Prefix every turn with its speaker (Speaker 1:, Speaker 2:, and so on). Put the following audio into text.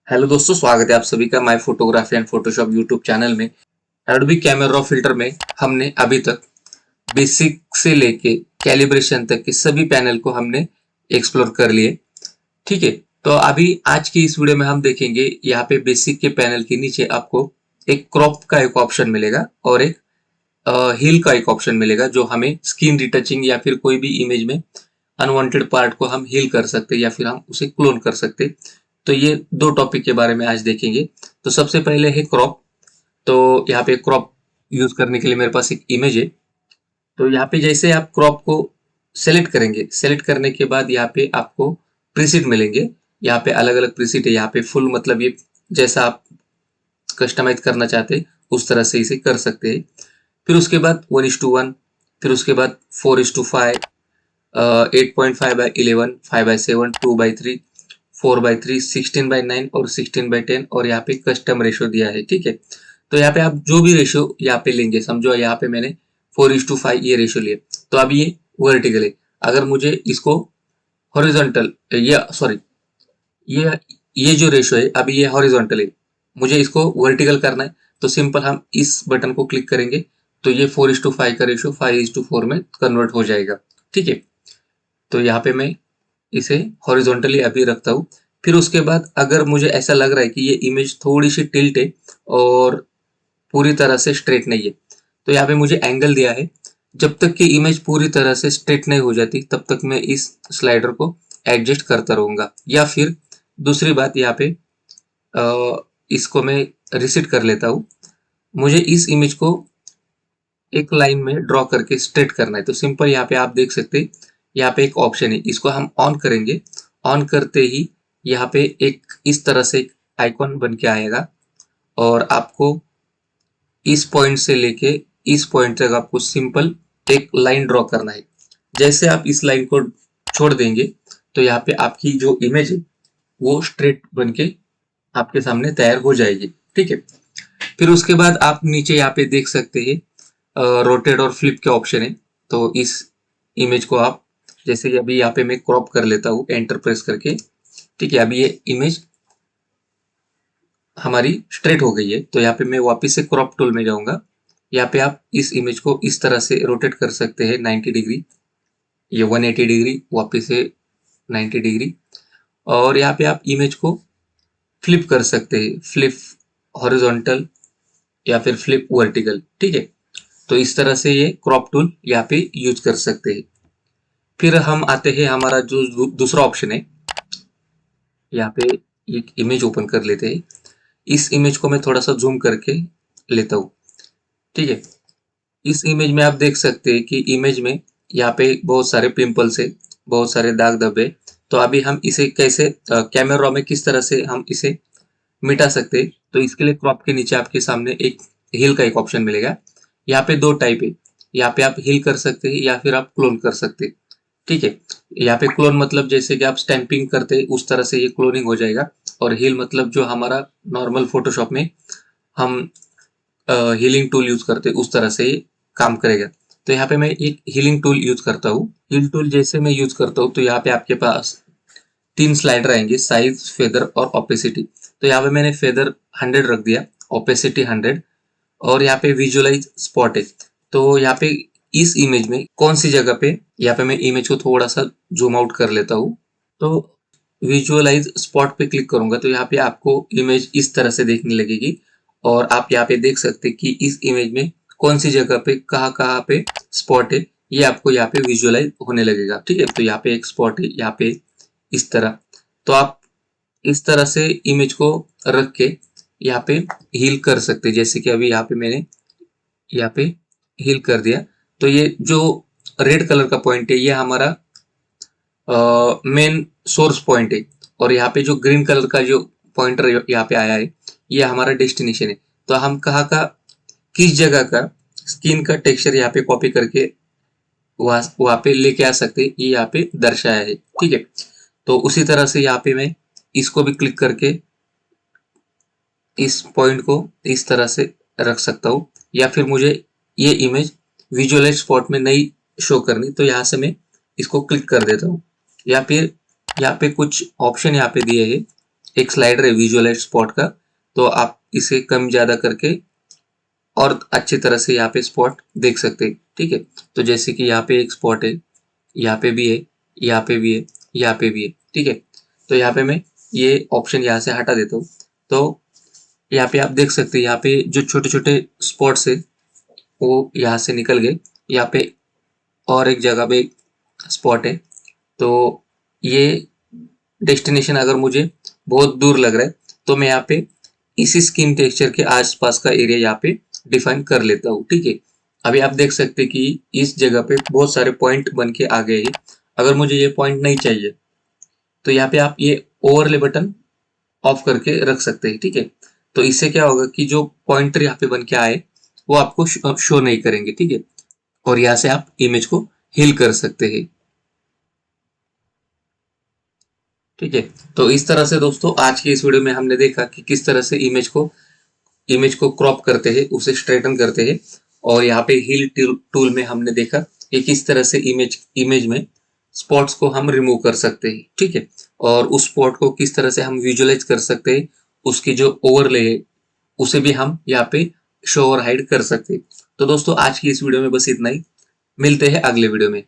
Speaker 1: Hello दोस्तों, स्वागत है आप सभी का my photography and Photoshop YouTube channel में। एडोबी कैमरा रॉ फिल्टर में हमने अभी तक बेसिक से लेके कैलिब्रेशन तक के सभी पैनल को हमने एक्सप्लोर कर लिए। ठीक है, तो अभी आज की इस वीडियो में हम देखेंगे यहाँ पे बेसिक के पैनल के नीचे आपको एक क्रॉप का एक ऑप्शन मिलेगा और एक हील का एक ऑप्शन मिलेगा, जो हमें स्किन रिटचिंग या फिर कोई भी इमेज में अनवांटेड पार्ट को हम हील कर सकते या फिर हम उसे क्लोन कर सकते। तो ये दो टॉपिक के बारे में आज देखेंगे। तो सबसे पहले है क्रॉप। तो यहाँ पे क्रॉप यूज करने के लिए मेरे पास एक इमेज है। तो यहाँ पे जैसे आप क्रॉप को सेलेक्ट करेंगे, सेलेक्ट करने के बाद यहाँ पे आपको प्रीसेट मिलेंगे। यहाँ पे अलग अलग प्रीसेट है। यहाँ पे फुल मतलब ये जैसा आप कस्टमाइज करना चाहते हैं उस तरह से इसे कर सकते हैं। फिर उसके बाद 1:1, फिर उसके बाद 4:5, 8.5/11, 5/7, 2/3, 4/3, 16/9 और 16/10 और यहाँ पे कस्टम रेशो दिया है। ठीक है, तो यहाँ पे आप जो भी रेशो यहाँ पे लेंगे, समझो यहाँ पे मैंने 4:5 ये रेशो लिए, तो अब ये वर्टिकल है। अगर मुझे इसको हॉरिजॉन्टल, या सॉरी, ये ये जो रेशो है अभी ये हॉरिजॉन्टल है, मुझे इसको वर्टिकल करना है, तो सिंपल हम इस बटन को क्लिक करेंगे तो ये 4:5 का रेशो 5:4 में कन्वर्ट हो जाएगा। ठीक है, तो यहाँ पे मैं इसे हॉरिजॉन्टली अभी रखता हूँ। फिर उसके बाद अगर मुझे ऐसा लग रहा है कि ये इमेज थोड़ी सी टिल्ट है और पूरी तरह से स्ट्रेट नहीं है, तो यहाँ पे मुझे एंगल दिया है। जब तक कि इमेज पूरी तरह से स्ट्रेट नहीं हो जाती तब तक मैं इस स्लाइडर को एडजस्ट करता रहूंगा। या फिर दूसरी बात, यहाँ पे इसको मैं रिसेट कर लेता हूँ। मुझे इस इमेज को एक लाइन में ड्रॉ करके स्ट्रेट करना है, तो सिंपल यहाँ पे आप देख सकते हैं, यहाँ पे एक ऑप्शन है, इसको हम ऑन करेंगे। ऑन करते ही यहाँ पे एक इस तरह से एक आइकॉन बन के आएगा और आपको इस पॉइंट से लेके इस पॉइंट तक आपको सिंपल एक लाइन ड्रॉ करना है। जैसे आप इस लाइन को छोड़ देंगे तो यहाँ पे आपकी जो इमेज है वो स्ट्रेट बन के आपके सामने तैयार हो जाएगी। ठीक है, फिर उसके बाद आप नीचे यहाँ पे देख सकते हैं रोटेट और फ्लिप के ऑप्शन है। तो इस इमेज को आप, जैसे कि अभी यहाँ पे मैं क्रॉप कर लेता हूँ एंटर प्रेस करके। ठीक है, अभी ये इमेज हमारी स्ट्रेट हो गई है, तो यहाँ पे मैं वापस से क्रॉप टूल में जाऊंगा। यहाँ पे आप इस इमेज को इस तरह से रोटेट कर सकते हैं 90 डिग्री, ये 180 डिग्री, वापस से 90 डिग्री। और यहाँ पे आप इमेज को फ्लिप कर सकते हैं, फ्लिप हॉरिजॉन्टल या फिर फ्लिप वर्टिकल। ठीक है, तो इस तरह से ये क्रॉप टूल यहाँ पे यूज कर सकते हैं। फिर हम आते हैं, हमारा जो दूसरा ऑप्शन है, यहाँ पे एक इमेज ओपन कर लेते हैं। इस इमेज को मैं थोड़ा सा जूम करके लेता हूँ। ठीक है, इस इमेज में आप देख सकते हैं कि इमेज में यहाँ पे बहुत सारे पिंपल्स है, बहुत सारे दाग धब्बे। तो अभी हम इसे कैसे कैमरा रॉ में किस तरह से हम इसे मिटा सकते हैं, तो इसके लिए क्रॉप के नीचे आपके सामने एक हील का एक ऑप्शन मिलेगा। यहाँ पे दो टाइप है, यहाँ पे आप हील कर सकते हैं या फिर आप क्लोन कर सकते हैं। ठीक है, यहाँ पे क्लोन मतलब जैसे कि आप स्टैंपिंग करते हैं उस तरह से ये क्लोनिंग हो जाएगा, और हील मतलब जो हमारा नॉर्मल फोटोशॉप में हम हीलिंग टूल यूज करते हैं उस तरह से ये काम करेगा। तो यहाँ पे मैं एक हीलिंग टूल यूज करता हूँ। हील टूल जैसे मैं यूज करता हूँ तो यहाँ पे आपके पास तीन स्लाइडर आएंगे, साइज, फेदर और ओपेसिटी। तो यहाँ पे मैंने फेदर 100 रख दिया, ओपेसिटी 100, और यहाँ पे विजुअलाइज स्पॉट है। तो यहाँ पे इस इमेज में कौन सी जगह पे, यहाँ पे मैं इमेज को थोड़ा सा जूम आउट कर लेता हूँ। तो विजुअलाइज स्पॉट पे क्लिक करूंगा तो यहाँ पे आपको इमेज इस तरह से देखने लगेगी, और आप यहाँ पे देख सकते हैं कि इस इमेज में कौन सी जगह पे कहाँ पे स्पॉट है, ये आपको यहाँ पे विजुअलाइज होने लगेगा। ठीक है, तो यहाँ पे एक स्पॉट है, यहाँ पे इस तरह। तो आप इस तरह से इमेज को रख के यहाँ पे हील कर सकते हैं। जैसे कि अभी यहाँ पे मैंने यहाँ पे हील कर दिया, तो ये जो रेड कलर का पॉइंट है ये हमारा मेन सोर्स पॉइंट है, और यहाँ पे जो ग्रीन कलर का जो पॉइंटर यहाँ पे आया है ये हमारा डेस्टिनेशन है। तो हम कहाँ का, किस जगह का स्किन का टेक्सचर यहाँ पे कॉपी करके वहां पे लेके आ सकते हैं, ये यहाँ पे दर्शाया है। ठीक है, तो उसी तरह से यहाँ पे मैं इसको भी क्लिक करके इस पॉइंट को इस तरह से रख सकता हूँ, या फिर मुझे ये इमेज विजुअलाइज स्पॉट में नहीं शो करनी तो यहाँ से मैं इसको क्लिक कर देता हूँ। या फिर यहाँ पे कुछ ऑप्शन यहाँ पे दिए हैं, एक स्लाइडर है विजुअलाइज स्पॉट का, तो आप इसे कम ज्यादा करके और अच्छी तरह से यहाँ पे स्पॉट देख सकते हैं। ठीक है, तो जैसे कि यहाँ पे एक स्पॉट है, यहाँ पे भी है, यहाँ पे भी है, यहाँ पे भी है। ठीक है, तो यहाँ पे मैं ये ऑप्शन यहाँ से हटा देता हूँ। तो यहाँ पे आप देख सकते हैं, यहाँ पे जो छोटे छोटे स्पॉट्स है वो यहाँ से निकल गए। यहाँ पे और एक जगह पे स्पॉट है, तो ये डेस्टिनेशन अगर मुझे बहुत दूर लग रहा है तो मैं यहाँ पे इसी स्किन टेक्सचर के आसपास का एरिया यहाँ पे डिफाइन कर लेता हूँ। ठीक है, अभी आप देख सकते हैं कि इस जगह पे बहुत सारे पॉइंट बन के आ गए हैं। अगर मुझे ये पॉइंट नहीं चाहिए तो यहाँ पे आप ये ओवरले बटन ऑफ करके रख सकते हैं। ठीक है, तो इससे क्या होगा कि जो पॉइंटर यहाँ पे बन के आए वो आपको शो नहीं करेंगे। ठीक है, और यहाँ से आप इमेज को हील कर सकते हैं। ठीक है, तो इस तरह से दोस्तों आज की इस वीडियो में हमने देखा कि किस तरह से इमेज को क्रॉप करते हैं, उसे स्ट्रेटन करते हैं। और यहाँ पे हील टूल में हमने देखा कि किस तरह से इमेज में स्पॉट्स को हम रिमूव कर सकते हैं। ठीक है, और उस स्पॉट को किस तरह से हम विजुअलाइज कर सकते हैं, उसकी जो ओवरले है उसे भी हम यहाँ पे शो और हाइड कर सकते हैं। तो दोस्तों आज की इस वीडियो में बस इतना ही, मिलते हैं अगले वीडियो में।